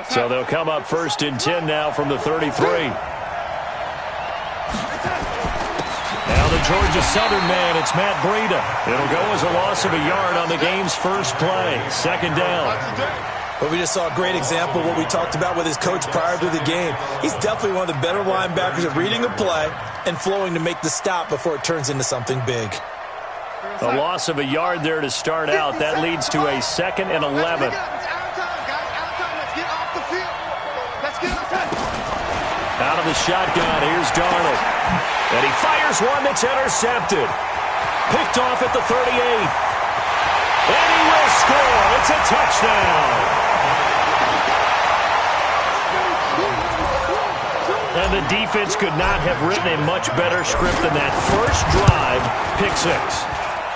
So they'll come up 1st and 10 now from the 33. Now the Georgia Southern man, it's Matt Breida. It'll go as a loss of a yard on the game's first play. 2nd down. But we just saw a great example of what we talked about with his coach prior to the game. He's definitely one of the better linebackers at reading a play and flowing to make the stop before it turns into something big. A loss of a yard there to start out. That leads to a 2nd and 11. Out of the shotgun, here's Darnold. And he fires one that's intercepted. Picked off at the 38. And he will score. It's a touchdown. And the defense could not have written a much better script than that. First drive, pick 6.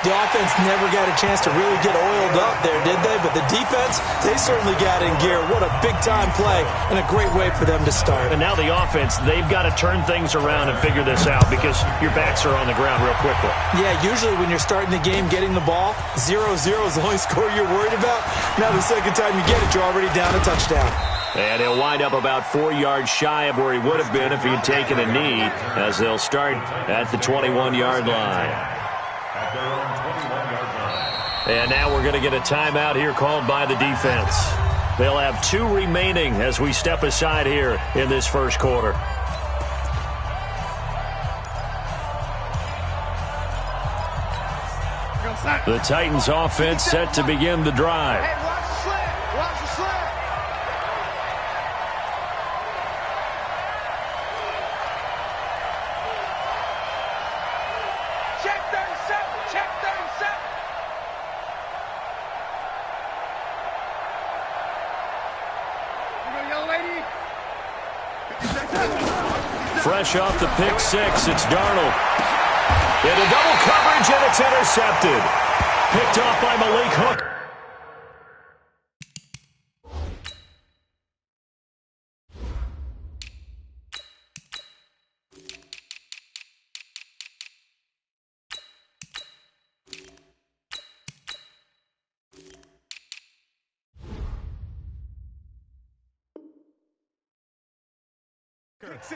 The offense never got a chance to really get oiled up there, did they? But the defense, they certainly got in gear. What a big-time play and a great way for them to start. And now the offense, they've got to turn things around and figure this out because your backs are on the ground real quickly. Yeah, usually when you're starting the game getting the ball, 0-0 is the only score you're worried about. Now the second time you get it, you're already down a touchdown. And he'll wind up about 4 yards shy of where he would have been if he had taken a knee, as they'll start at the 21-yard line. And now we're going to get a timeout here called by the defense. They'll have 2 remaining as we step aside here in this first quarter. The Titans offense set to begin the drive. Hey, watch the slant. Watch the slant. Check 37. Check 37. Fresh off the pick 6, it's Darnold. Into double coverage, and it's intercepted. Picked off by Malik Hooker.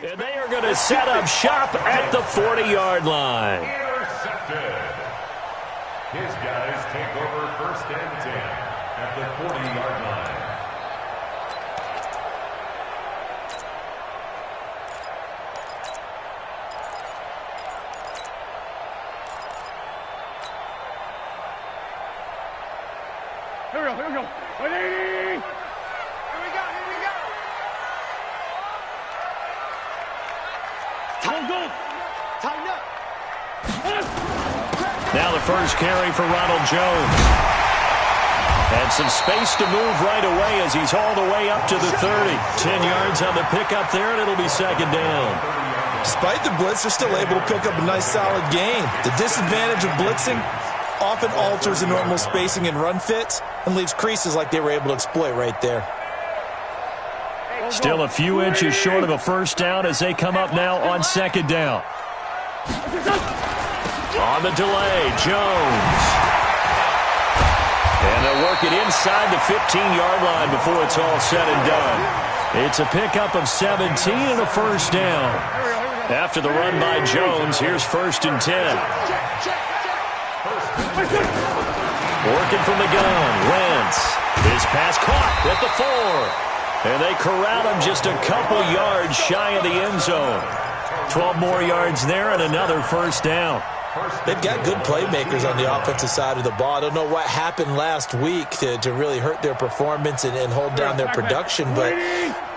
And they are going to set up shop at the 40-yard line. Intercepted. His guys take over 1st and 10 at the 40-yard line. Here we go. Here we go. 180. Here we go. Here we go. Tighten up. Now the first carry for Ronald Jones. And some space to move right away as he's all the way up to the 30. 10 yards on the pickup there, and it'll be 2nd down. Despite the blitz, they're still able to pick up a nice solid gain. The disadvantage of blitzing often alters the normal spacing and run fits and leaves creases like they were able to exploit right there. Still a few inches short of a first down as they come up now on 2nd down. On the delay, Jones. And they'll work it inside the 15-yard line before it's all said and done. It's a pickup of 17 and a first down. After the run by Jones, here's 1st and 10. Working from the gun, Wentz. His pass caught at the 4. And they corral him just a couple yards shy of the end zone. 12 more yards there and another first down. They've got good playmakers on the offensive side of the ball. I don't know what happened last week to really hurt their performance and hold down their production, but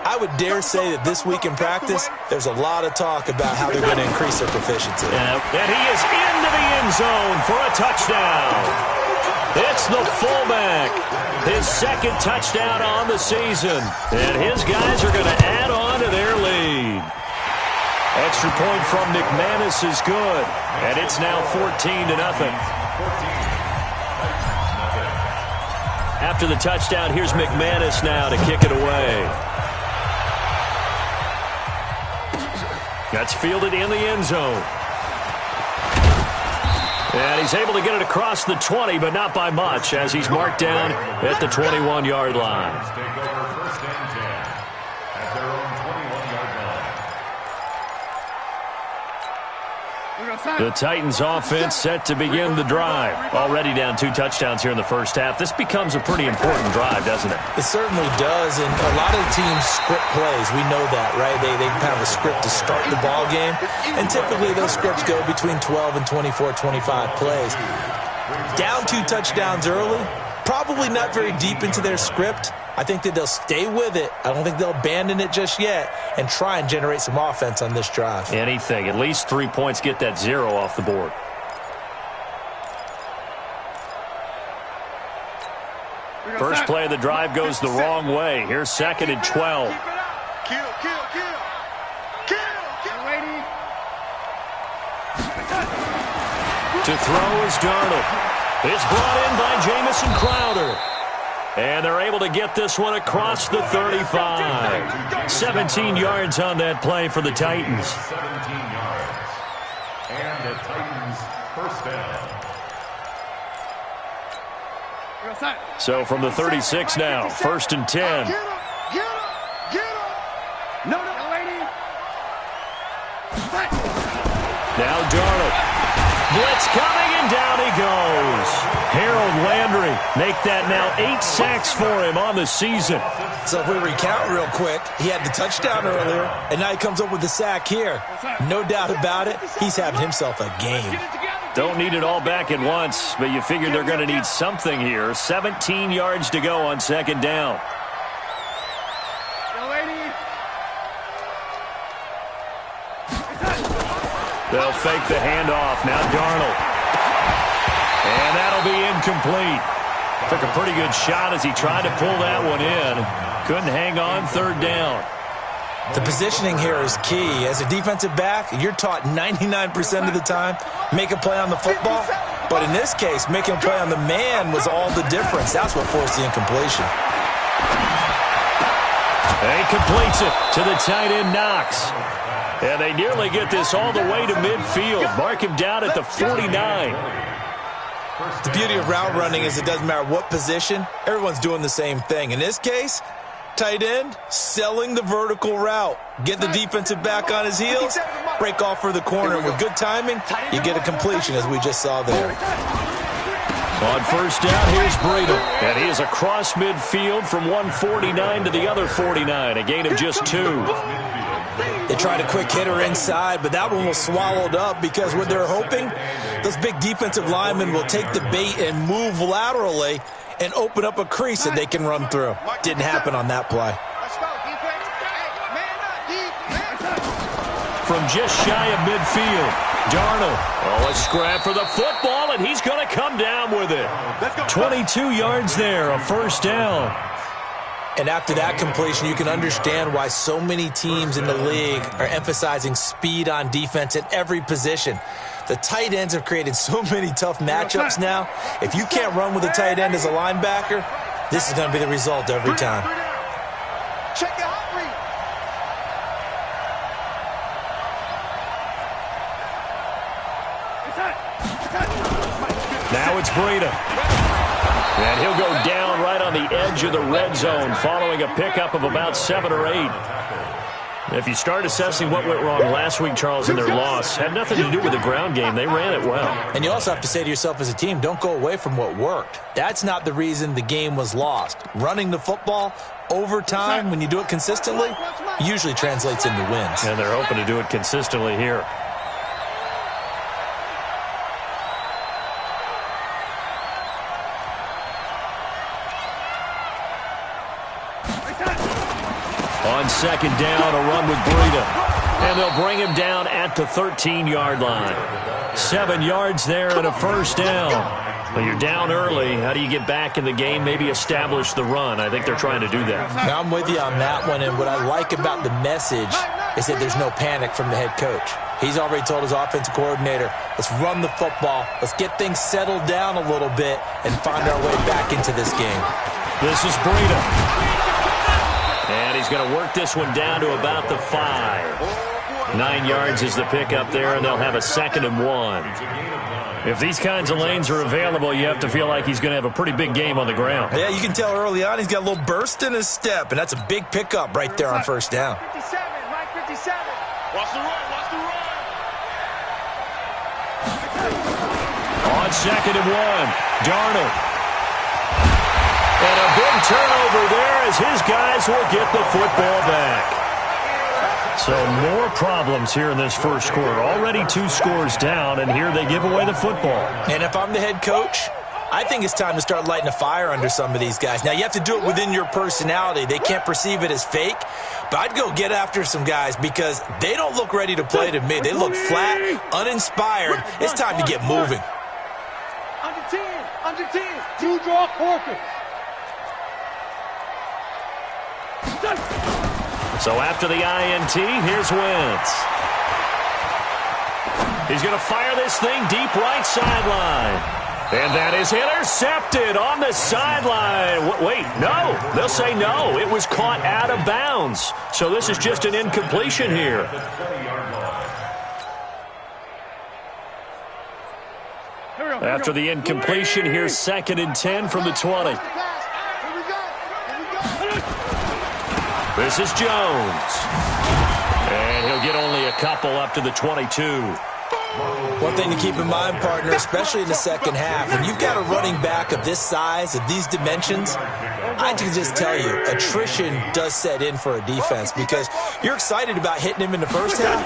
I would dare say that this week in practice, there's a lot of talk about how they're going to increase their proficiency. And he is into the end zone for a touchdown. It's the fullback. His 2nd touchdown on the season. And his guys are going to add on to their lead. Extra point from McManus is good. And it's now 14-0. After the touchdown, here's McManus now to kick it away. That's fielded in the end zone. And he's able to get it across the 20, but not by much, as he's marked down at the 21-yard line. The Titans offense set to begin the drive. Already down 2 touchdowns here in the first half. This becomes a pretty important drive, doesn't it? It certainly does, and a lot of the teams script plays. We know that, right? They have a script to start the ball game, and typically those scripts go between 12 and 24, 25 plays. Down 2 touchdowns early, probably not very deep into their script. I think that they'll stay with it. I don't think they'll abandon it just yet and try and generate some offense on this drive. Anything. At least 3 points, get that 0 off the board. First play of the drive goes the wrong way. Here's 2nd and 12. To throw is Darnold. It's brought in by Jamison Crowder. And they're able to get this one across the 35. 17 yards on that play for the Titans. 17 yards. And the Titans first down. So from the 36 now, 1st and 10. Now Darnold. Blitz coming, and down he goes. Harold Landry make that now 8 sacks for him on the season. So if we recount real quick, he had the touchdown earlier, and now he comes up with the sack here. No doubt about it, he's having himself a game. Don't need it all back at once, but you figure they're going to need something here. 17 yards to go on 2nd down. They'll fake the handoff. Now Darnold. And that'll be incomplete. Took a pretty good shot as he tried to pull that one in. Couldn't hang on 3rd down. The positioning here is key. As a defensive back, you're taught 99% of the time, make a play on the football. But in this case, making a play on the man was all the difference. That's what forced the incompletion. He completes it to the tight end, Knox. And they nearly get this all the way to midfield. Mark him down at the 49. The beauty of route running is it doesn't matter what position. Everyone's doing the same thing. In this case, tight end, selling the vertical route. Get the defensive back on his heels, break off for the corner. And with good timing, you get a completion, as we just saw there. On 1st down, here's Breida. And he is across midfield from 149 to the other 49. A gain of just 2. They tried a quick hitter inside, but that one was swallowed up because what they're hoping, those big defensive linemen will take the bait and move laterally and open up a crease that they can run through. Didn't happen on that play. From just shy of midfield, Darnold. Oh, a scrap for the football, and he's going to come down with it. 22 yards there, a 1st down. And after that completion, you can understand why so many teams in the league are emphasizing speed on defense at every position. The tight ends have created so many tough matchups now. If you can't run with a tight end as a linebacker, this is going to be the result every time. Check the hot read. Now it's Breida. And he'll go down right on the edge of the red zone following a pickup of about 7 or 8. If you start assessing what went wrong last week, Charles, in their loss, had nothing to do with the ground game. They ran it well. And you also have to say to yourself as a team, don't go away from what worked. That's not the reason the game was lost. Running the football over time, when you do it consistently, usually translates into wins. And they're hoping to do it consistently here. On 2nd down, a run with Breida. And they'll bring him down at the 13-yard line. 7 yards there and a 1st down. Well, you're down early. How do you get back in the game? Maybe establish the run. I think they're trying to do that. Now, I'm with you on that one, and what I like about the message is that there's no panic from the head coach. He's already told his offensive coordinator, let's run the football, let's get things settled down a little bit and find our way back into this game. This is Breida. And he's going to work this one down to about the 5. 9 yards is the pickup there, and they'll have a 2nd and 1. If these kinds of lanes are available, you have to feel like he's going to have a pretty big game on the ground. Yeah, you can tell early on he's got a little burst in his step, and that's a big pickup right there on 1st down. 57, Mike 57. Watch the run, watch the run. On 2nd and 1, Darnold. And a big turnover there as his guys will get the football back. So more problems here in this first quarter. Already 2 scores down, and here they give away the football. And if I'm the head coach, I think it's time to start lighting a fire under some of these guys. Now, you have to do it within your personality. They can't perceive it as fake. But I'd go get after some guys because they don't look ready to play to me. They look flat, uninspired. It's time to get moving. Under 10, under 10. 2 draw quarters. So after the INT, here's Wentz. He's going to fire this thing deep right sideline. And that is intercepted on the sideline. Wait, no. They'll say no. It was caught out of bounds. So this is just an incompletion here. After the incompletion, here's 2nd and 10 from the 20. This is Jones. And he'll get only a couple up to the 22. One thing to keep in mind, partner, especially in the second half, when you've got a running back of this size, of these dimensions, I can just tell you, attrition does set in for a defense because you're excited about hitting him in the first half,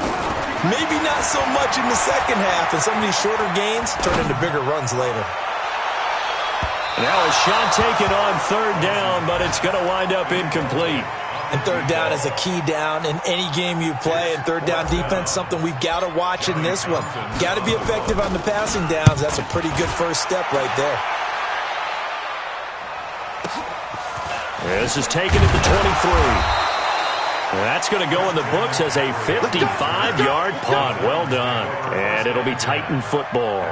maybe not so much in the second half, and some of these shorter gains turn into bigger runs later. Now a shot taken on 3rd down, but it's going to wind up incomplete. And 3rd down is a key down in any game you play. And 3rd down defense, something we've got to watch in this one. Got to be effective on the passing downs. That's a pretty good first step right there. This is taken at the 23. That's going to go in the books as a 55-yard punt. Well done. And it'll be Titan football.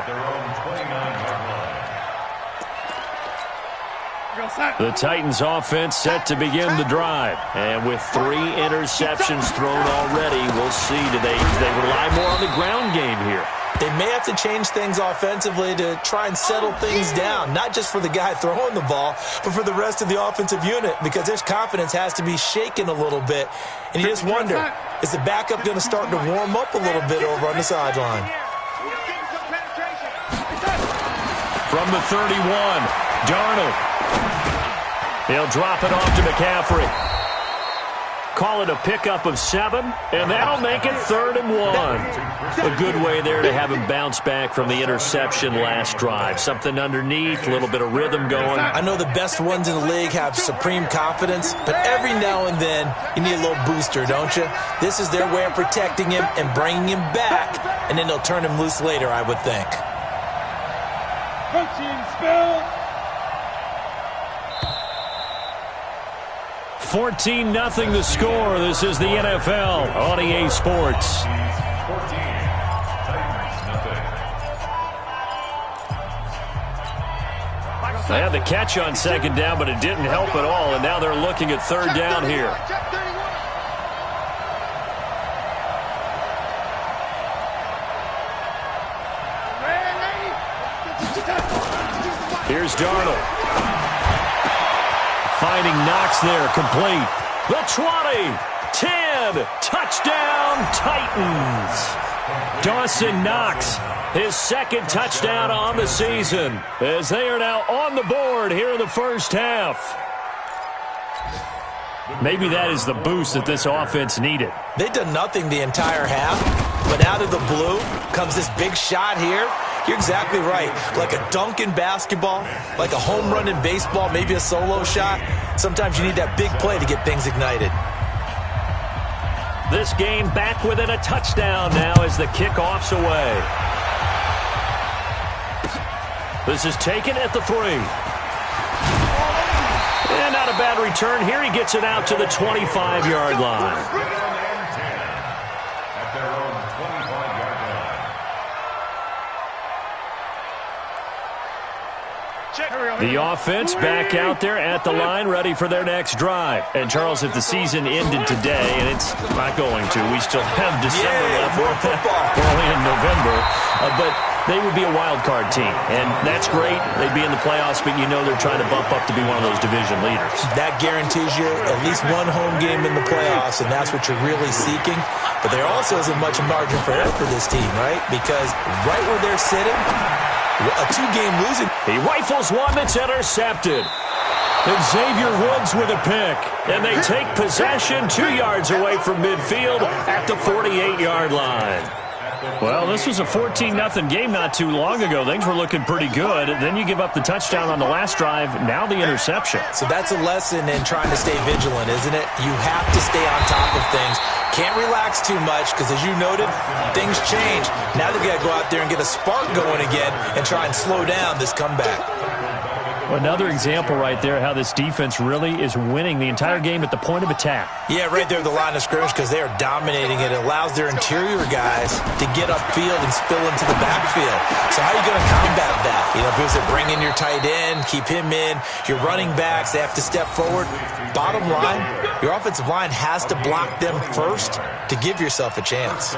The Titans offense set to begin the drive. And with 3 interceptions thrown already, we'll see, do they rely more on the ground game here? They may have to change things offensively to try and settle things down, not just for the guy throwing the ball, but for the rest of the offensive unit, because their confidence has to be shaken a little bit. And you just wonder, is the backup going to start to warm up a little bit over on the sideline? From the 31, Darnold. He'll drop it off to McCaffrey. Call it a pickup of 7, and that'll make it 3rd and 1. A good way there to have him bounce back from the interception last drive. Something underneath, a little bit of rhythm going. I know the best ones in the league have supreme confidence, but every now and then you need a little booster, don't you? This is their way of protecting him and bringing him back, and then they'll turn him loose later, I would think. Protein spill. 14-0 the score. This is the NFL on EA Sports. 14, Titans nothing. They had the catch on 2nd down, but it didn't help at all, and now they're looking at 3rd down here. Here's Darnold. Finding Knox there, complete. The 20, 10, touchdown Titans. Dawson Knox, his 2nd touchdown on the season, as they are now on the board here in the first half. Maybe that is the boost that this offense needed. They've done nothing the entire half, but out of the blue comes this big shot here. You're exactly right. Like a dunk in basketball, like a home run in baseball, maybe a solo shot. Sometimes you need that big play to get things ignited. This game back within a touchdown now as the kickoff's away. This is taken at the 3. And not a bad return here. He gets it out to the 25-yard line. The offense back out there at the line, ready for their next drive. And, Charles, if the season ended today, and it's not going to, we still have December left. More football. We're only in November. But they would be a wild card team. And that's great. They'd be in the playoffs, but you know they're trying to bump up to be one of those division leaders. That guarantees you at least one home game in the playoffs, and that's what you're really seeking. But there also isn't much margin for error for this team, right? Because right where they're sitting, a two-game losing. He rifles one that's intercepted. And Xavier Woods with a pick. And they take possession 2 yards away from midfield at the 48-yard line. Well, this was a 14-0 game not too long ago. Things were looking pretty good. Then you give up the touchdown on the last drive. Now the interception. So that's a lesson in trying to stay vigilant, isn't it? You have to stay on top of things. Can't relax too much because, as you noted, things change. Now they've got to go out there and get a spark going again and try and slow down this comeback. Another example right there how this defense really is winning the entire game at the point of attack. Yeah, right there at the line of scrimmage because they are dominating it. It allows their interior guys to get upfield and spill into the backfield. So how are you going to combat that? You know, because they bring in your tight end, keep him in, your running backs, they have to step forward. Bottom line, your offensive line has to block them first to give yourself a chance.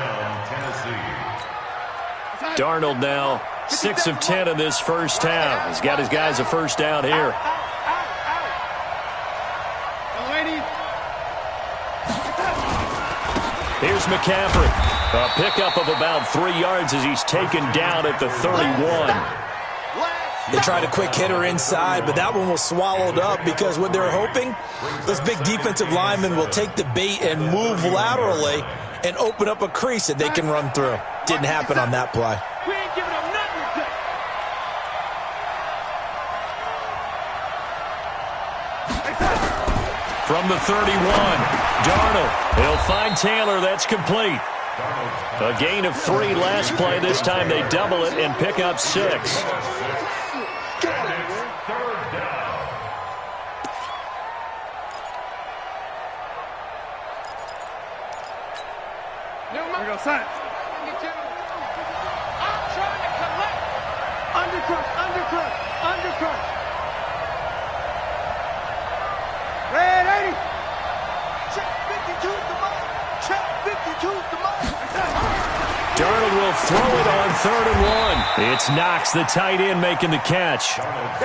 Darnold now 6 of 10 in this first half. He's got his guys a first down here. Here's McCaffrey. A pickup of about 3 yards as he's taken down at the 31. They tried a quick hitter inside, but that one was swallowed up because what they're hoping, those big defensive linemen will take the bait and move laterally and open up a crease that they can run through. Didn't happen on that play. We ain't giving them nothing today. From the 31, Darnold. He'll find Taylor. That's complete. A gain of 3 last play. This time they double it and pick up 6. Science. I'm trying to collect. Undercut. Red 80. Check 52's the mark. Check 52's the mark. Darnold will throw it on 3rd and 1. It's Knox, the tight end, making the catch.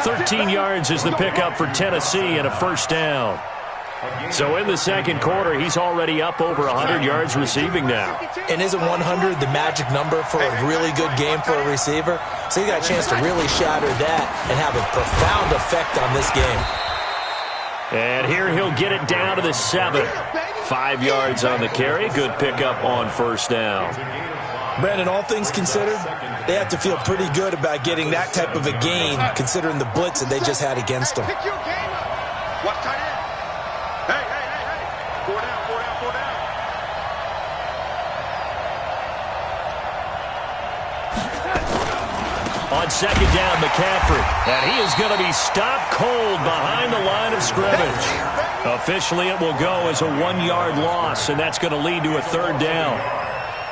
13 yards is the pickup for Tennessee and a first down. So in the second quarter, he's already up over 100 yards receiving now. And isn't 100 the magic number for a really good game for a receiver? So he got a chance to really shatter that and have a profound effect on this game. And here he'll get it down to the 7. 5 yards on the carry. Good pickup on first down. Brandon, all things considered, they have to feel pretty good about getting that type of a gain considering the blitz that they just had against them. Pick your game up. Watch tight end. Hey. 4 down. On second down, McCaffrey. And he is going to be stopped cold behind the line of scrimmage. Officially, it will go as a 1-yard loss, and that's going to lead to a 3rd down.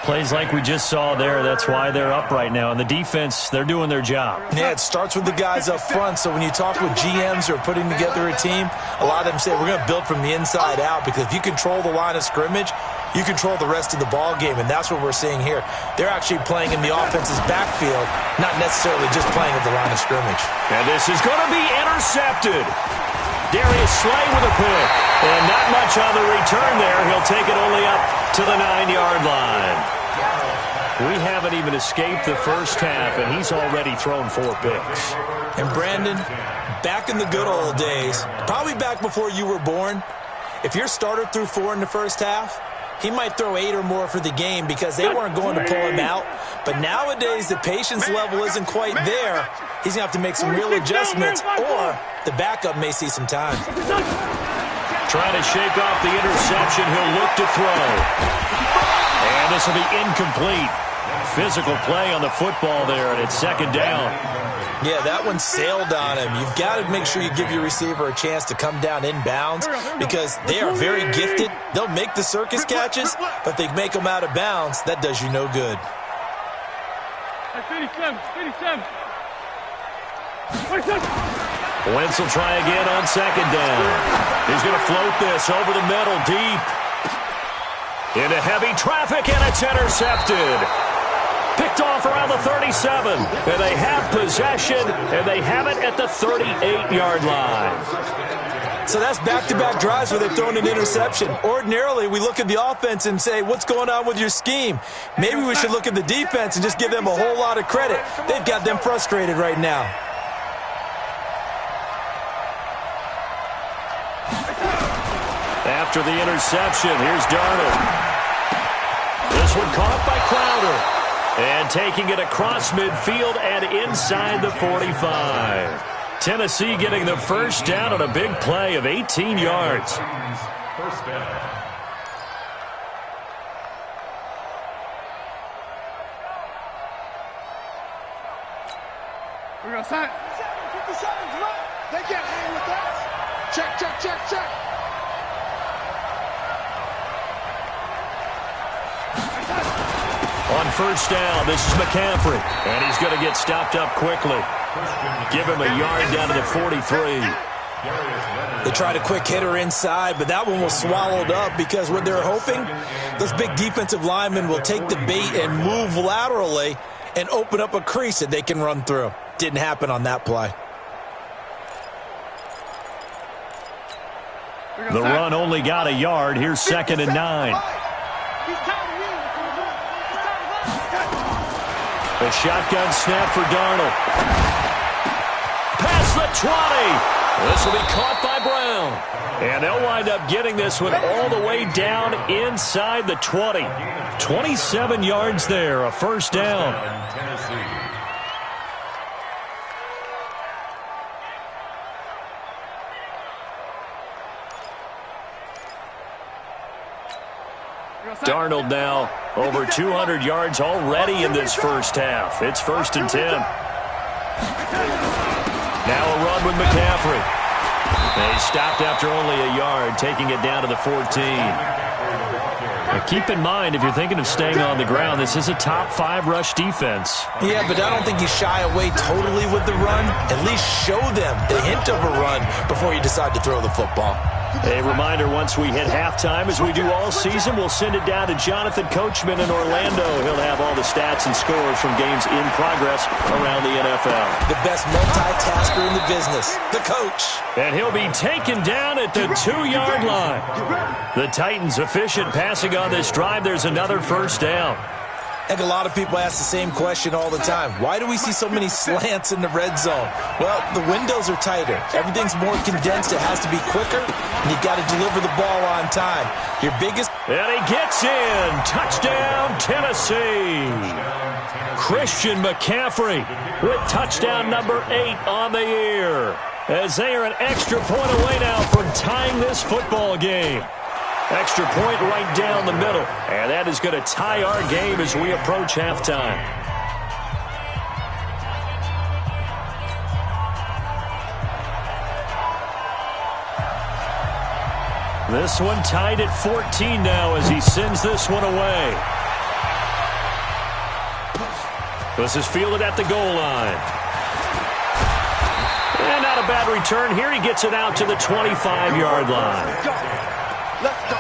Plays like we just saw there, that's why they're up right now. And the defense, they're doing their job. Yeah, it starts with the guys up front. So when you talk with GMs who are putting together a team, a lot of them say we're going to build from the inside out because if you control the line of scrimmage, you control the rest of the ball game, and that's what we're seeing here. They're actually playing in the offense's backfield, not necessarily just playing at the line of scrimmage. And this is going to be intercepted. Darius Slay with a pick. And not much on the return there. He'll take it only up to the 9-yard line. We haven't even escaped the first half, and he's already thrown 4 picks. And Brandon, back in the good old days, probably back before you were born, if your starter threw 4 in the first half, he might throw 8 or more for the game because they weren't going to pull him out. But nowadays, the patience level isn't quite there. He's going to have to make some real adjustments, or the backup may see some time. Trying to shake off the interception. He'll look to throw. And this will be incomplete. Physical play on the football there, and it's second down. Yeah, that one sailed on him. You've got to make sure you give your receiver a chance to come down inbounds because they are very gifted. They'll make the circus catches, but if they make them out of bounds, that does you no good. 57. 27. Wentz will try again on second down. He's going to float this over the middle, deep. Into heavy traffic, and it's intercepted. Picked off around the 37. And they have possession, and they have it at the 38-yard line. So that's back-to-back drives where they've thrown an interception. Ordinarily, we look at the offense and say, what's going on with your scheme? Maybe we should look at the defense and just give them a whole lot of credit. They've got them frustrated right now. After the interception, here's Darnold. This one caught by Crowder. And taking it across midfield and inside the 45. Tennessee getting the first down on a big play of 18 yards. First down. We're going to set. 57's right. They can't hang with that. Check, check, check, check. On first down, this is McCaffrey. And he's going to get stopped up quickly. Give him a yard down to the 43. They tried a quick hitter inside, but that one was swallowed up because what they're hoping, those big defensive linemen will take the bait and move laterally and open up a crease that they can run through. Didn't happen on that play. The run only got a yard. Here's 2nd and 9. A shotgun snap for Darnold. Past the 20. This will be caught by Brown. And they'll wind up getting this one all the way down inside the 20. 27 yards there, a first down. Darnold now over 200 yards already in this first half. It's 1st and 10. Now a run with McCaffrey. They stopped after only a yard, taking it down to the 14. Now keep in mind, if you're thinking of staying on the ground, this is a top 5 rush defense. Yeah, but I don't think you shy away totally with the run. At least show them the hint of a run before you decide to throw the football. A reminder, once we hit halftime, as we do all season, we'll send it down to Jonathan Coachman in Orlando. He'll have all the stats and scores from games in progress around the NFL. The best multitasker in the business, the coach. And he'll be taken down at the 2-yard line. The Titans efficient passing on this drive. There's another first down. I think a lot of people ask the same question all the time. Why do we see so many slants in the red zone? Well, the windows are tighter. Everything's more condensed. It has to be quicker, and you've got to deliver the ball on time. Your biggest... And he gets in. Touchdown, Tennessee. Christian McCaffrey with touchdown number 8 on the year. As they are an extra point away now from tying this football game. Extra point right down the middle. And that is going to tie our game as we approach halftime. This one tied at 14 now as he sends this one away. This is fielded at the goal line. And not a bad return here. He gets it out to the 25-yard line. Let's go.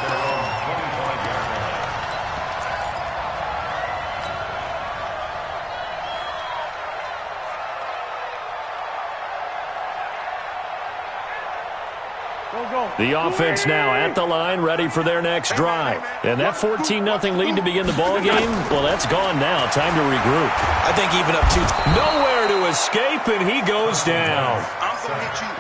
The offense now at the line, ready for their next drive. And that 14-0 lead to begin the ball game, well, that's gone now. Time to regroup. I think even up 2. Nowhere to escape, and he goes down.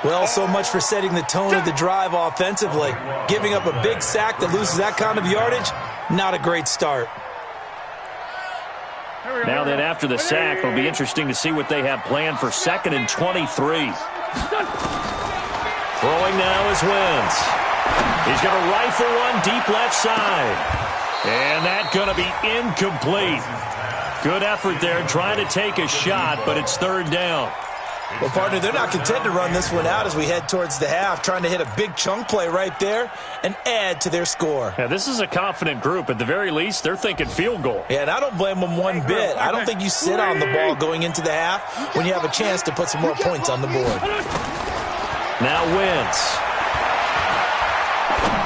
Well, so much for setting the tone of the drive offensively. Giving up a big sack that loses that kind of yardage, not a great start. Now then, after the sack, it'll be interesting to see what they have planned for 2nd and 23. Throwing now is Wentz. He's going to rifle one deep left side. And that's going to be incomplete. Good effort there trying to take a shot, but it's 3rd down. Well, partner, they're not content to run this one out as we head towards the half, trying to hit a big chunk play right there and add to their score. Yeah, this is a confident group. At the very least, they're thinking field goal. Yeah, and I don't blame them one bit. I don't think you sit on the ball going into the half when you have a chance to put some more points on the board. Now Wentz.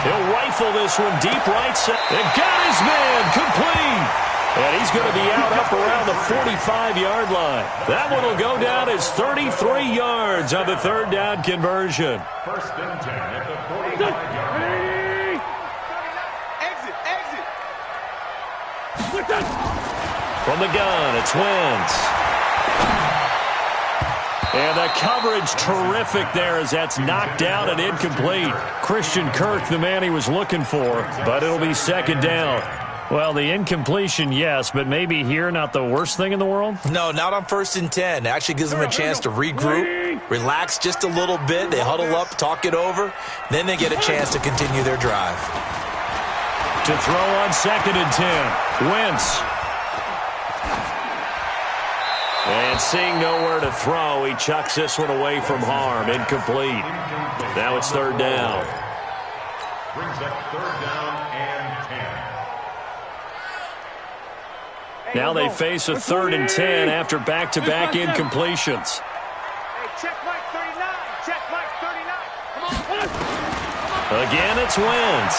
He'll rifle this one deep right side. And got his man complete. And he's going to be out up around the 45-yard line. That one will go down as 33 yards on the third down conversion. First and 10 at the 45-yard line. Exit, exit. From the gun, it's Wentz. And the coverage terrific there as that's knocked down and incomplete. Christian Kirk, the man he was looking for, but it'll be second down. Well, the incompletion, yes, but maybe here not the worst thing in the world? No, not on first and 10. It actually gives them a chance to regroup, relax just a little bit. They huddle up, talk it over. Then they get a chance to continue their drive. To throw on second and 10. Wentz. And seeing nowhere to throw, he chucks this one away from harm. Incomplete. Now it's third down. Brings up third down and 10. Now they face a third and 10 after back-to-back incompletions. Hey, check Mike 39. Check Mike 39. Come on. Again, it's Wentz.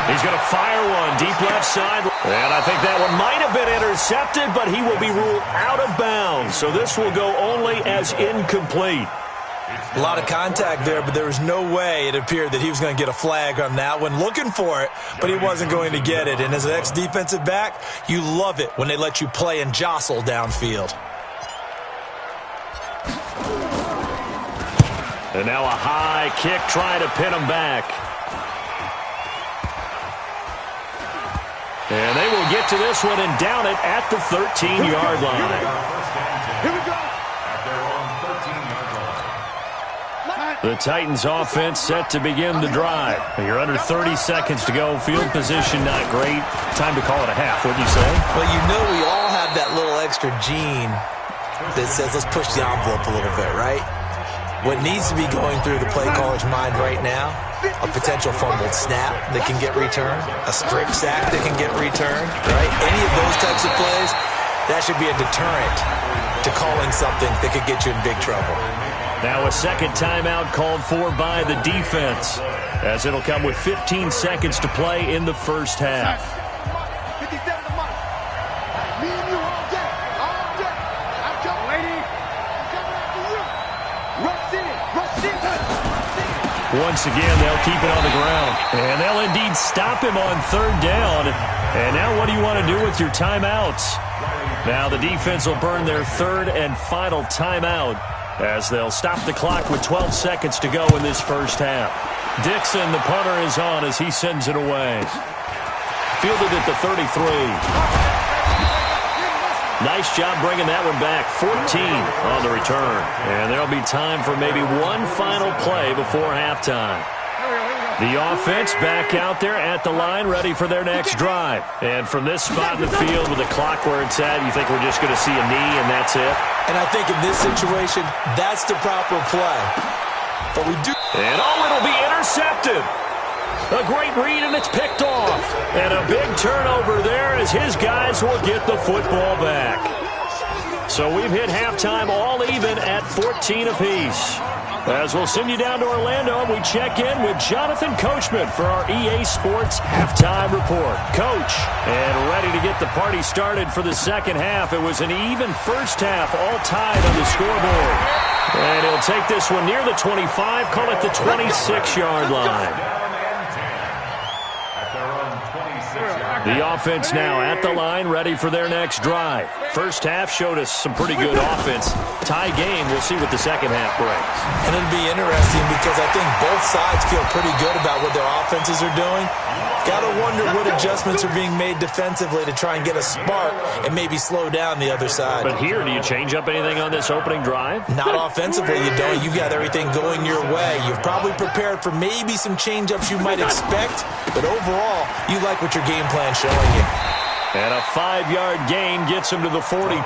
He's going to fire one deep left side. And I think that one might have been intercepted, but he will be ruled out of bounds. So this will go only as incomplete. A lot of contact there, but there was no way it appeared that he was going to get a flag on that one. Looking for it, but he wasn't going to get it. And as an ex-defensive back, you love it when they let you play and jostle downfield. And now a high kick trying to pin him back. And they will get to this one and down it at the 13-yard line. Here we go. At their own 13-yard line. The Titans offense set to begin the drive. You're under 30 seconds to go. Field position not great. Time to call it a half, wouldn't you say? Well, you know we all have that little extra gene that says let's push the envelope a little bit, right? What needs to be going through the play caller's mind right now, a potential fumbled snap that can get returned, a strip sack that can get returned, right? Any of those types of plays, that should be a deterrent to calling something that could get you in big trouble. Now a second timeout called for by the defense, as it'll come with 15 seconds to play in the first half. 57 to Mike. Me and you all day. All day. I'm coming. Lady. I'm coming after you. Rush City. Rush City. Once again, they'll keep it on the ground. And they'll indeed stop him on third down. And now what do you want to do with your timeouts? Now the defense will burn their third and final timeout as they'll stop the clock with 12 seconds to go in this first half. Dixon, the punter, is on as he sends it away. Fielded at the 33. Nice job bringing that one back. 14 on the return. And there'll be time for maybe one final play before halftime. The offense back out there at the line, ready for their next drive. And from this spot in the field with the clock where it's at, you think we're just going to see a knee and that's it? And I think in this situation, that's the proper play. But we do... And it'll be intercepted. A great read, and it's picked off. And a big turnover there as his guys will get the football back. So we've hit halftime all even at 14 apiece. As we'll send you down to Orlando, we check in with Jonathan Coachman for our EA Sports Halftime Report. Coach, and ready to get the party started for the second half. It was an even first half, all tied on the scoreboard. And he'll take this one near the 25, call it the 26-yard line. The offense now at the line, ready for their next drive. First half showed us some pretty good offense. Tie game, we'll see what the second half brings. And it'll be interesting because I think both sides feel pretty good about what their offenses are doing. Got to wonder what adjustments are being made defensively to try and get a spark and maybe slow down the other side. But here, do you change up anything on this opening drive? Not offensively, you don't. You got everything going your way. You've probably prepared for maybe some change-ups you might expect, but overall, you like what your game plan's showing you. And a 5-yard gain gets him to the 42.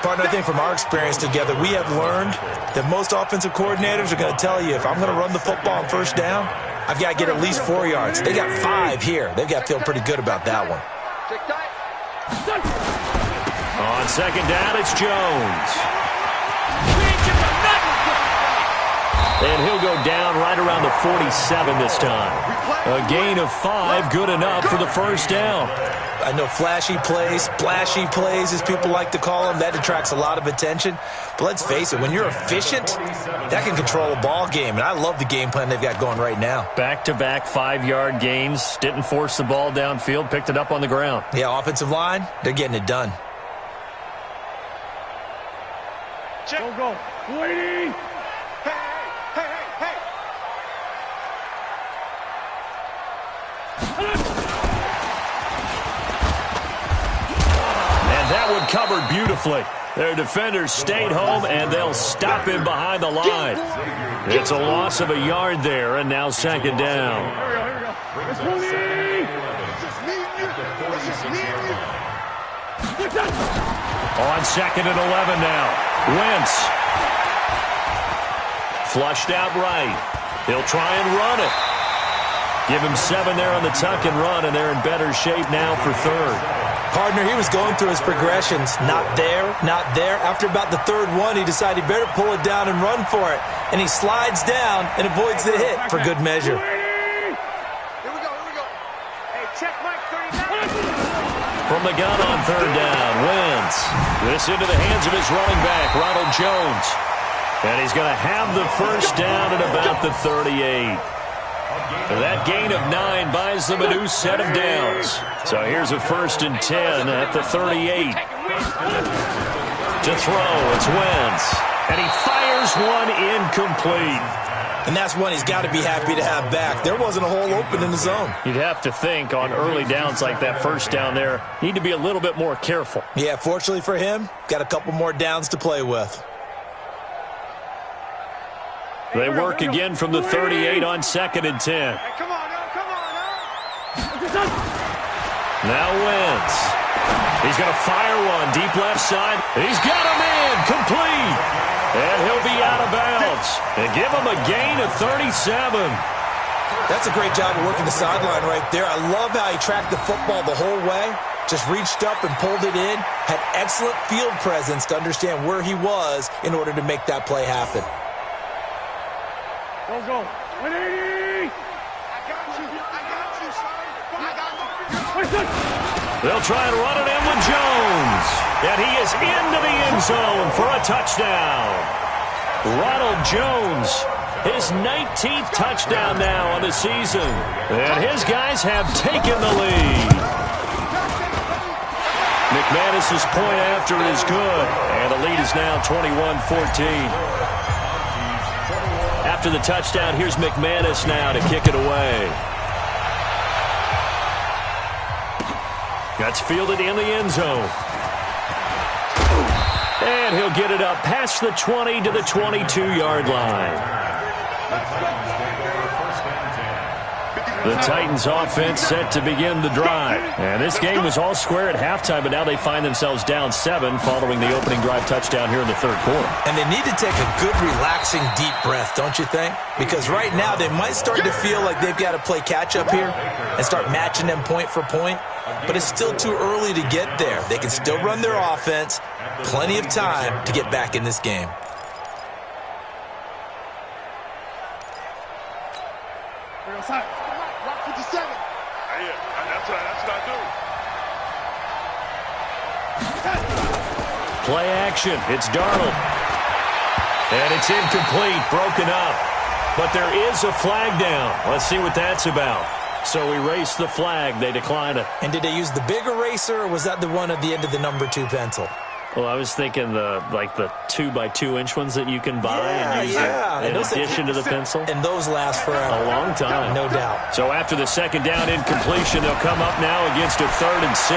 Partner, I think from our experience together, we have learned that most offensive coordinators are going to tell you, if I'm going to run the football on first down, I've got to get at least 4 yards. They got 5 here. They've got to feel pretty good about that one. On second down, it's Jones. And he'll go down right around the 47 this time. A gain of 5, good enough for the first down. I know flashy plays, splashy plays, as people like to call them, that attracts a lot of attention. But let's face it, when you're efficient, that can control a ball game. And I love the game plan they've got going right now. Back-to-back 5-yard gains. Didn't force the ball downfield, picked it up on the ground. Yeah, offensive line, they're getting it done. Check. Go. Waiting. Hey. And that one covered beautifully. Their defenders stayed home, and they'll stop him behind the line. It's a loss of a yard there, and now second down. On second and 11 now. Wentz. Flushed out right. He'll try and run it. Give him 7 there on the tuck and run, and they're in better shape now for third. Partner, he was going through his progressions. Not there, not there. After about the third one, he decided he better pull it down and run for it. And he slides down and avoids the hit for good measure. Here we go. Hey, check Mike 39. From the gun on third down, Wentz. This into the hands of his running back, Ronald Jones. And he's going to have the first down at about the 38. That gain of 9 buys them a new set of downs. So here's a 1st and 10 at the 38. To throw, it's Wentz. And he fires one incomplete. And that's one he's got to be happy to have back. There wasn't a hole open in the zone. You'd have to think on early downs like that first down there, need to be a little bit more careful. Yeah, fortunately for him, got a couple more downs to play with. They work again from the 38 on 2nd and 10. Hey, come on. Now Wentz. He's going to fire one deep left side. He's got a man complete. And he'll be out of bounds. And give him a gain of 37. That's a great job of working the sideline right there. I love how he tracked the football the whole way. Just reached up and pulled it in. Had excellent field presence to understand where he was in order to make that play happen. Go. 180. I got you, son. They'll try and run it in with Jones. And he is into the end zone for a touchdown. Ronald Jones, his 19th touchdown now on the season. And his guys have taken the lead. McManus's point after is good. And the lead is now 21-14. After the touchdown, here's McManus now to kick it away. That's fielded in the end zone. And he'll get it up past the 20 to the 22-yard line. The Titans offense set to begin the drive. And this game was all square at halftime, but now they find themselves down 7 following the opening drive touchdown here in the third quarter. And they need to take a good, relaxing, deep breath, don't you think? Because right now they might start to feel like they've got to play catch-up here and start matching them point for point. But it's still too early to get there. They can still run their offense. Plenty of time to get back in this game. Play action. It's Darnold. And it's incomplete, broken up. But there is a flag down. Let's see what that's about. So erase the flag. They decline it. And did they use the big eraser, or was that the one at the end of the number 2 pencil? Well, I was thinking the 2x2-inch ones that you can buy and use in addition to the pencil. And those last forever. A long time. No doubt. So after the second down incompletion, they'll come up now against a 3rd and 6.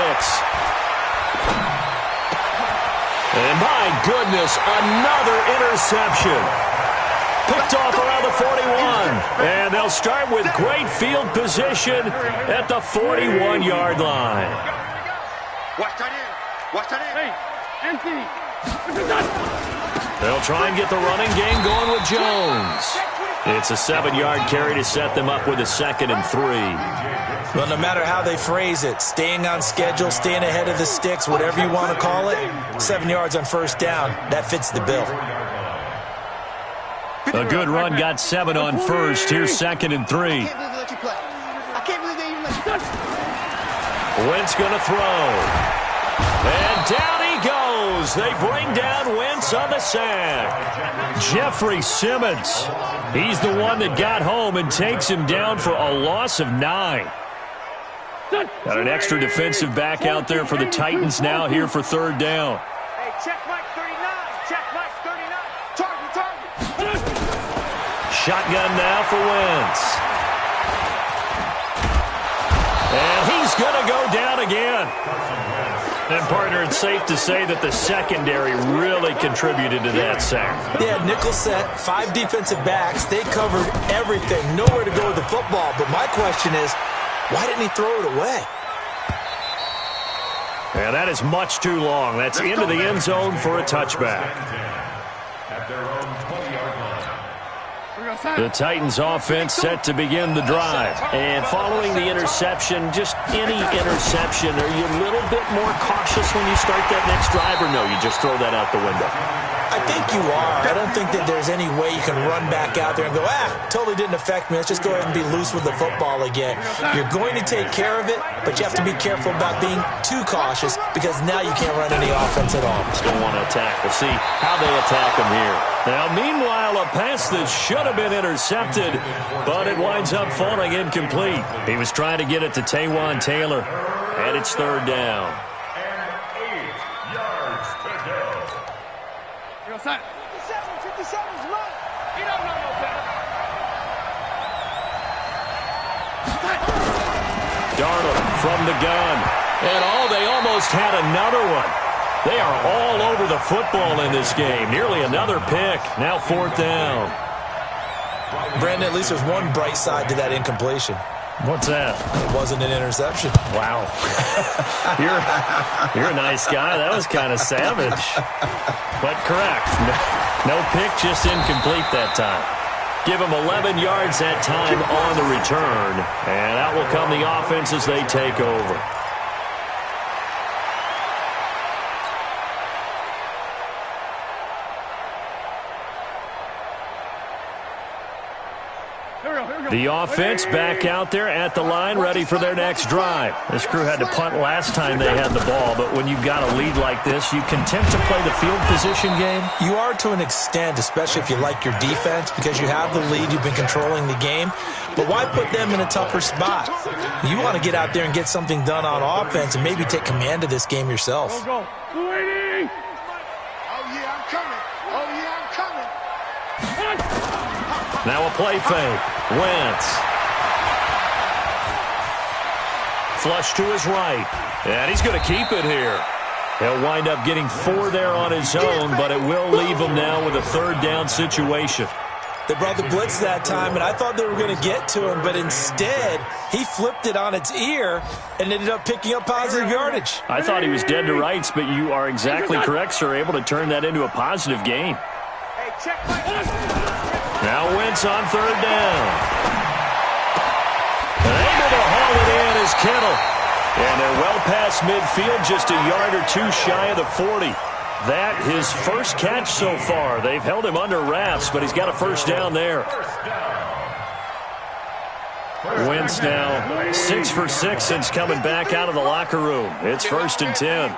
And my goodness, another interception. Picked off around the 41. And they'll start with great field position at the 41-yard line. Watch that in. Hey, Anthony. They'll try and get the running game going with Jones. It's a 7-yard carry to set them up with a 2nd and 3. Well, no matter how they phrase it, staying on schedule, staying ahead of the sticks, whatever you want to call it, 7 yards on first down, that fits the bill. A good run got 7 on first. Here's 2nd and 3. I can't believe they let you play. I can't believe they even let you play. Wentz going to throw. And down he goes. They bring down Wentz on the sack. Jeffrey Simmons. He's the one that got home and takes him down for a loss of 9. Got an extra defensive back out there for the Titans now here for 3rd down. Hey, check Mike 39. Check Mike 39. Target. Shotgun now for Wentz. And he's going to go down again. And, partner, it's safe to say that the secondary really contributed to that sack. Yeah, nickel set, 5 defensive backs. They covered everything. Nowhere to go with the football. But my question is, why didn't he throw it away? And that is much too long. That's into the end zone for a touchback. At their own 20-yard line. The Titans offense set to begin the drive. And following the interception, just any interception, are you a little bit more cautious when you start that next drive, or no, you just throw that out the window? I think you are. I don't think that there's any way you can run back out there and go, totally didn't affect me. Let's just go ahead and be loose with the football again. You're going to take care of it, but you have to be careful about being too cautious because now you can't run any offense at all. Still want to attack. We'll see how they attack him here. Now, meanwhile, a pass that should have been intercepted, but it winds up falling incomplete. He was trying to get it to Taywan Taylor, and it's 3rd down. 57's run. You don't know no better. Darnold from the gun. And they almost had another one. They are all over the football in this game. Nearly another pick. Now 4th down. Brandon, at least there's one bright side to that incompletion. What's that? It wasn't an interception. Wow. You're a nice guy. That was kind of savage. But correct. No pick, just incomplete that time. Give him 11 yards that time on the return. And out will come the offense as they take over. The offense back out there at the line, ready for their next drive. This crew had to punt last time they had the ball, but when you've got a lead like this, you content to play the field position game? You are to an extent, especially if you like your defense, because you have the lead, you've been controlling the game. But why put them in a tougher spot? You want to get out there and get something done on offense and maybe take command of this game yourself. Oh, yeah, I'm coming. Oh, yeah, I'm coming. Now a play fake. Wentz. Flush to his right. And he's going to keep it here. He'll wind up getting 4 there on his own, but it will leave him now with a 3rd down situation. They brought the blitz that time, and I thought they were going to get to him, but instead, he flipped it on its ear and ended up picking up positive yardage. I thought he was dead to rights, but you are exactly correct, sir. Able to turn that into a positive gain. Hey, check my... Now Wentz on 3rd down. And able to haul it in is Kittle. And they're well past midfield, just a yard or 2 shy of the 40. That his first catch so far. They've held him under wraps, but he's got a 1st down there. Wentz now 6 for 6 since coming back out of the locker room. It's 1st and 10.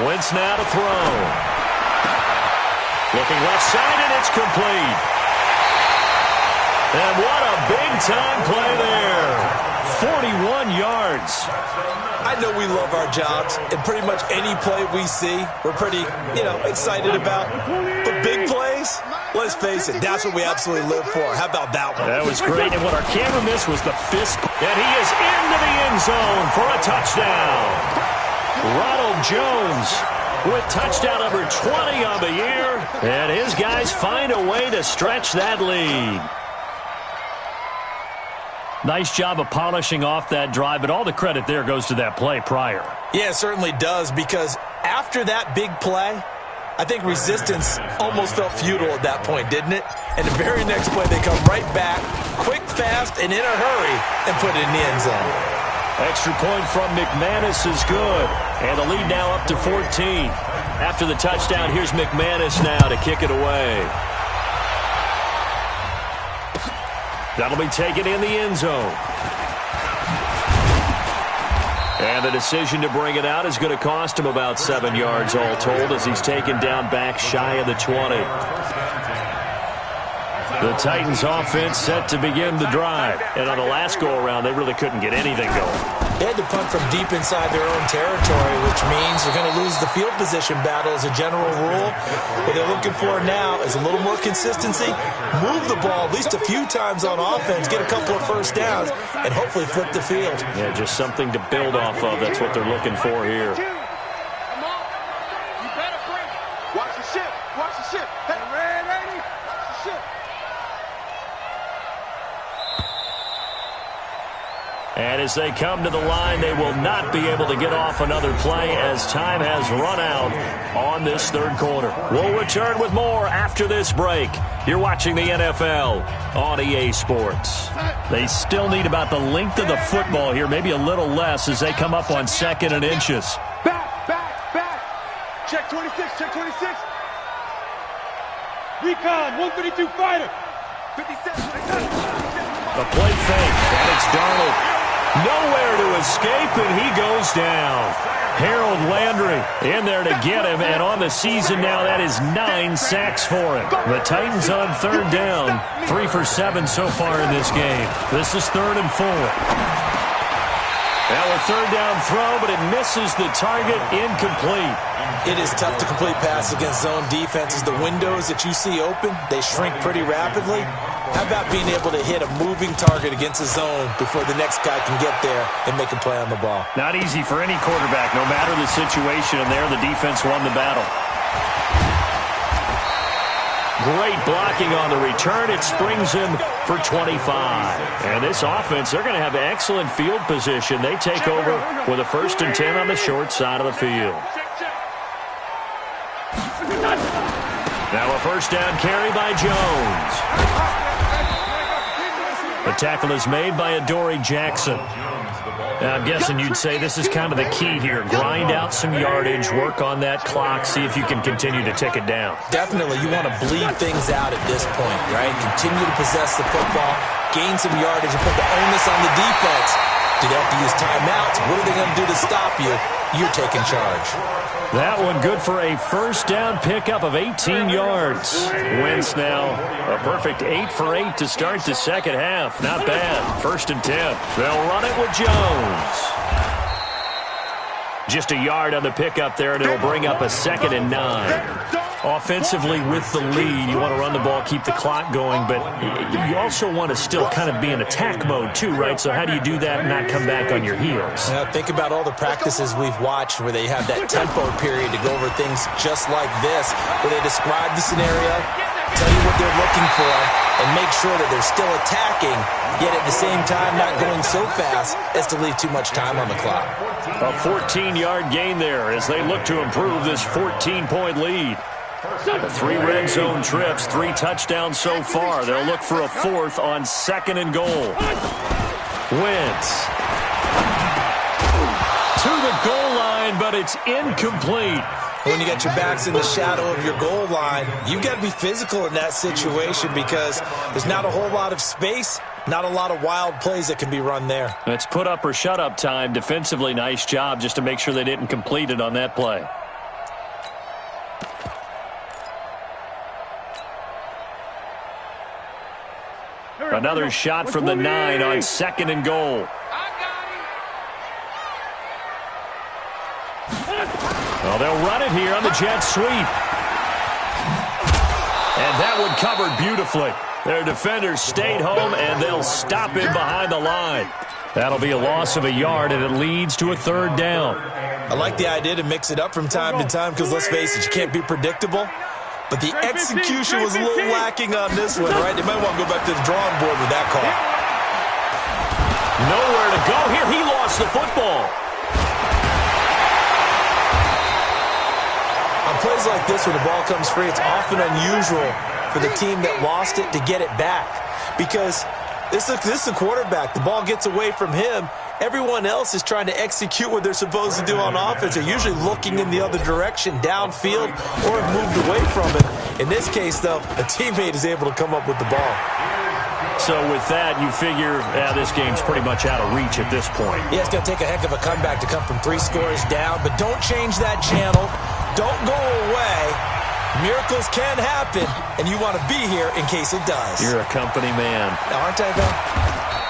Wentz now to throw. Looking left side, and it's complete. And what a big-time play there. 41 yards. I know we love our jobs, and pretty much any play we see, we're pretty, excited about. But big plays, let's face it, that's what we absolutely live for. How about that one? That was great, and what our camera missed was the fist. And he is into the end zone for a touchdown. Ronald Jones with touchdown number 20 on the year, and his guys find a way to stretch that lead. Nice job of polishing off that drive, but all the credit there goes to that play prior. Yeah, it certainly does, because after that big play, I think resistance almost felt futile at that point, didn't it? And the very next play, they come right back, quick, fast, and in a hurry, and put it in the end zone. Extra point from McManus is good. And the lead now up to 14. After the touchdown, here's McManus now to kick it away. That'll be taken in the end zone. And the decision to bring it out is going to cost him about 7 yards all told as he's taken down back shy of the 20. The Titans offense set to begin the drive. And on the last go-around, they really couldn't get anything going. They had to punt from deep inside their own territory, which means they're going to lose the field position battle as a general rule. What they're looking for now is a little more consistency, move the ball at least a few times on offense, get a couple of first downs, and hopefully flip the field. Yeah, just something to build off of. That's what they're looking for here. Come on. You better bring it. Watch the ship. Watch the ship. Hey, red lady. Watch the ship. And as they come to the line, they will not be able to get off another play as time has run out on this third quarter. We'll return with more after this break. You're watching the NFL on EA Sports. They still need about the length of the football here, maybe a little less as they come up on 2nd and inches. Back. Check 26, check 26. Recon, 152 fighter. 57. A play fake, and it's Darnold. Nowhere to escape, and he goes down. Harold Landry in there to get him, and on the season now, that is 9 sacks for him. The Titans on 3rd down, 3 for 7 so far in this game. This is 3rd and 4. Now a 3rd down throw, but it misses the target, incomplete. It is tough to complete passes against zone defenses. The windows that you see open, they shrink pretty rapidly. How about being able to hit a moving target against a zone before the next guy can get there and make a play on the ball? Not easy for any quarterback, no matter the situation, and there the defense won the battle. Great blocking on the return. It springs him for 25. And this offense, they're going to have excellent field position. They take over with a 1st and 10 on the short side of the field. Now a 1st down carry by Jones. The tackle is made by Adoree Jackson. Now, I'm guessing you'd say this is kind of the key here. Grind out some yardage, work on that clock, see if you can continue to tick it down. Definitely, you want to bleed things out at this point, right? Continue to possess the football, gain some yardage, and put the onus on the defense. Do they have to use timeouts? What are they going to do to stop you? You're taking charge. That one good for a 1st down pickup of 18 yards. Wentz now a perfect 8 for 8 to start the second half. Not bad. 1st and 10. They'll run it with Jones. Just a yard on the pickup there, and it'll bring up a 2nd and 9. Offensively with the lead, you want to run the ball, keep the clock going, but you also want to still kind of be in attack mode too, right? So how do you do that and not come back on your heels? Now, think about all the practices we've watched where they have that tempo period to go over things just like this, where they describe the scenario, tell you what they're looking for, and make sure that they're still attacking, yet at the same time not going so fast as to leave too much time on the clock. A 14-yard gain there as they look to improve this 14-point lead. 3 red zone trips, 3 touchdowns so far. They'll look for a 4th on 2nd and goal. Wentz to the goal line, but it's incomplete. When you got your backs in the shadow of your goal line, you've got to be physical in that situation because there's not a whole lot of space, not a lot of wild plays that can be run there. It's put up or shut up time. Defensively, nice job just to make sure they didn't complete it on that play. Another shot from the 9 on 2nd and goal. Well, they'll run it here on the jet sweep. And that one covered beautifully. Their defenders stayed home, and they'll stop him behind the line. That'll be a loss of a yard, and it leads to a 3rd down. I like the idea to mix it up from time to time because, let's face it, you can't be predictable. But the execution was a little lacking on this one, right? They might want to go back to the drawing board with that call. Nowhere to go here. He lost the football. On plays like this where the ball comes free, it's often unusual for the team that lost it to get it back. Because this is a quarterback. The ball gets away from him. Everyone else is trying to execute what they're supposed to do on offense. They're usually looking in the other direction, downfield, or have moved away from it. In this case, though, a teammate is able to come up with the ball. So with that, you figure this game's pretty much out of reach at this point. Yeah, it's going to take a heck of a comeback to come from 3 scores down, but don't change that channel. Don't go away. Miracles can happen, and you want to be here in case it does. You're a company man. Aren't I, though?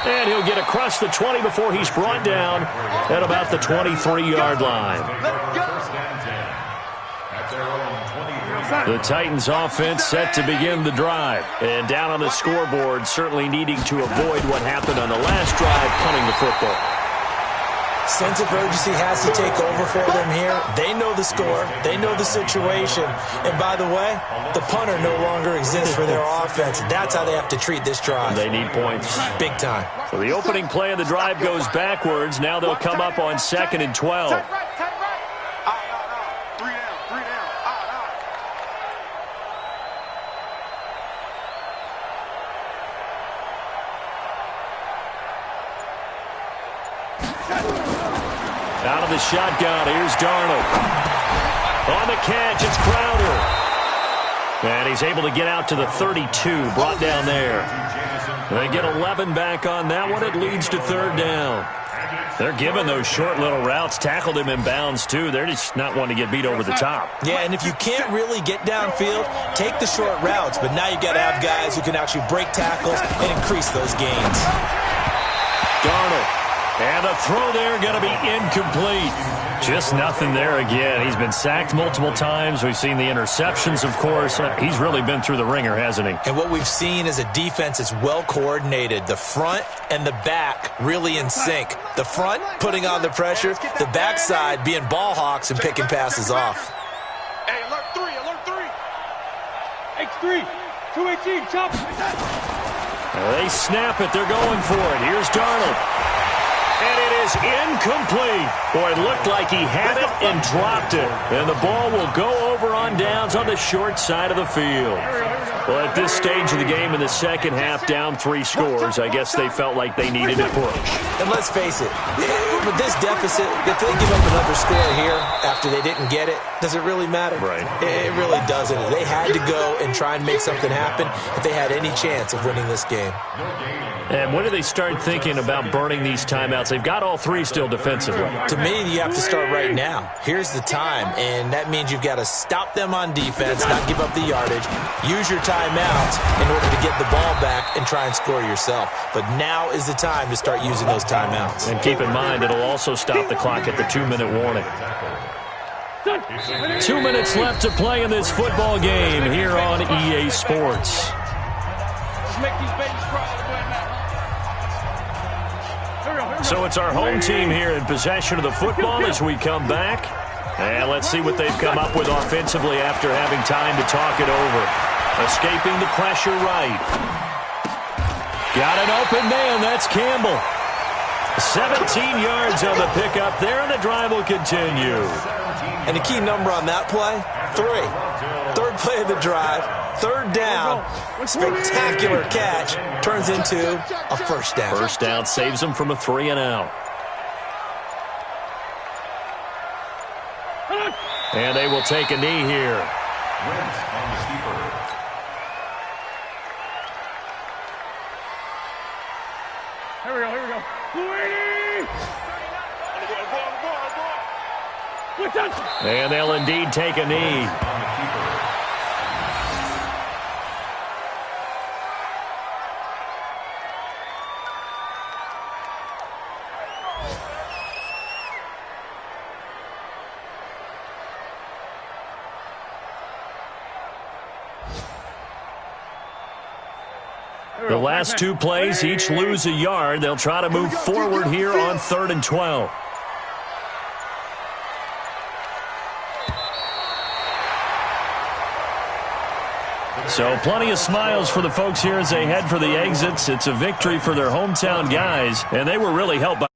And he'll get across the 20 before he's brought down at about the 23-yard line. The Titans offense set to begin the drive. And down on the scoreboard, certainly needing to avoid what happened on the last drive, punting the football. Sense of urgency has to take over for them here. They know the score. They know the situation. And by the way, the punter no longer exists for their offense. That's how they have to treat this drive. They need points. Big time. So the opening play of the drive goes backwards. Now they'll come up on 2nd and 12. Out of the shotgun, here's Darnold. On the catch, it's Crowder. And he's able to get out to the 32, brought down there. They get 11 back on that one. It leads to 3rd down. They're giving those short little routes. Tackled him in bounds, too. They're just not wanting to get beat over the top. Yeah, and if you can't really get downfield, take the short routes. But now you've got to have guys who can actually break tackles and increase those gains. Darnold. And the throw there going to be incomplete. Just nothing there again. He's been sacked multiple times. We've seen the interceptions, of course. He's really been through the ringer, hasn't he? And what we've seen is a defense that's well coordinated. The front and the back really in sync. The front putting on the pressure. The backside being ball hawks and picking passes off. Hey, alert 3, alert 3. X3, 218, chop. They snap it. They're going for it. Here's Darnold. And it is incomplete. Boy, it looked like he had it and dropped it. And the ball will go over on downs on the short side of the field. Well, at this stage of the game in the second half, down 3 scores, I guess they felt like they needed a push. And let's face it, with this deficit, if they give up another score here after they didn't get it, does it really matter? Right. It really doesn't. They had to go and try and make something happen if they had any chance of winning this game. And when do they start thinking about burning these timeouts? They've got all 3 still defensively. To me, you have to start right now. Here's the time, and that means you've got to stop them on defense, not give up the yardage, use your timeouts in order to get the ball back and try and score yourself. But now is the time to start using those timeouts. And keep in mind, it'll also stop the clock at the 2-minute warning. 2 minutes left to play in this football game here on EA Sports. So it's our home team here in possession of the football as we come back. And let's see what they've come up with offensively after having time to talk it over. Escaping the pressure right. Got an open man. That's Campbell. 17 yards on the pickup there, and the drive will continue. And the key number on that play, 3. 3rd play of the drive, 3rd down, spectacular catch, turns into a 1st down. 1st down saves them from a 3-and-out. And they will take a knee here. Here we go. And they'll indeed take a knee. The last 2 plays each lose a yard. They'll try to move forward here on 3rd and 12. So plenty of smiles for the folks here as they head for the exits. It's a victory for their hometown guys, and they were really helped by